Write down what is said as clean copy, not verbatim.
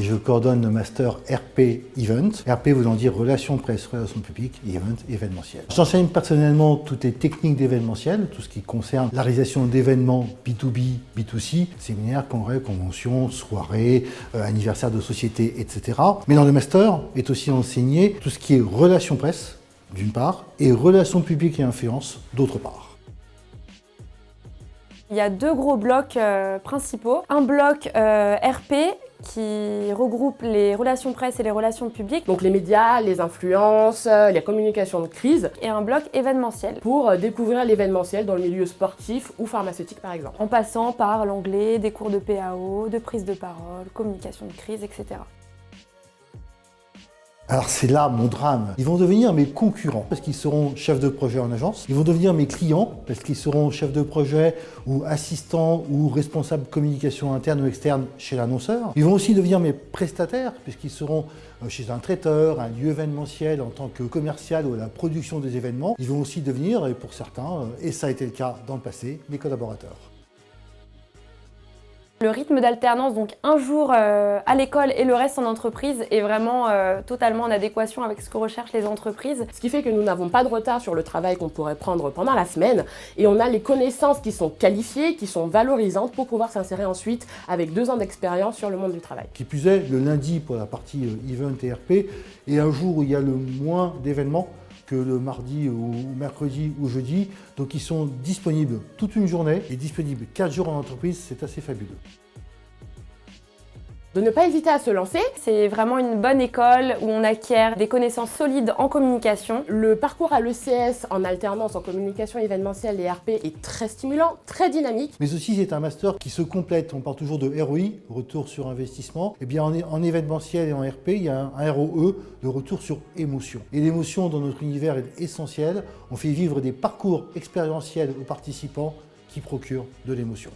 et je coordonne le master RP Event. RP voulant dire Relations Presse, Relations Publiques, et Event, événementiel. J'enseigne personnellement toutes les techniques d'événementiel, tout ce qui concerne la réalisation d'événements B2B, B2C, séminaires, congrès, conventions, soirées, anniversaires de sociétés, etc. Mais dans le master est aussi enseigné tout ce qui est relations presse, d'une part, et relations publiques et influence, d'autre part. Il y a deux gros blocs principaux. Un bloc RP qui regroupe les relations presse et les relations publiques. Donc les médias, les influences, les communications de crise. Et un bloc événementiel. Pour découvrir l'événementiel dans le milieu sportif ou pharmaceutique par exemple. En passant par l'anglais, des cours de PAO, de prise de parole, communication de crise, etc. Alors c'est là mon drame. Ils vont devenir mes concurrents parce qu'ils seront chefs de projet en agence. Ils vont devenir mes clients parce qu'ils seront chefs de projet ou assistants ou responsables communication interne ou externe chez l'annonceur. Ils vont aussi devenir mes prestataires puisqu'ils seront chez un traiteur, un lieu événementiel en tant que commercial ou à la production des événements. Ils vont aussi devenir, et pour certains, et ça a été le cas dans le passé, mes collaborateurs. Le rythme d'alternance, donc un jour à l'école et le reste en entreprise, est vraiment totalement en adéquation avec ce que recherchent les entreprises. Ce qui fait que nous n'avons pas de retard sur le travail qu'on pourrait prendre pendant la semaine et on a les connaissances qui sont qualifiées, qui sont valorisantes pour pouvoir s'insérer ensuite avec 2 ans d'expérience sur le monde du travail. Qui plus est, le lundi pour la partie event et RP est un jour où il y a le moins d'événements que le mardi ou mercredi ou jeudi. Donc ils sont disponibles toute une journée et disponibles 4 jours en entreprise, c'est assez fabuleux. De ne pas hésiter à se lancer. C'est vraiment une bonne école où on acquiert des connaissances solides en communication. Le parcours à l'ECS en alternance en communication événementielle et RP est très stimulant, très dynamique. Mais aussi c'est un master qui se complète, on parle toujours de ROI, retour sur investissement. Et bien en événementiel et en RP, il y a un ROE, le retour sur émotion. Et l'émotion dans notre univers est essentielle. On fait vivre des parcours expérientiels aux participants qui procurent de l'émotion.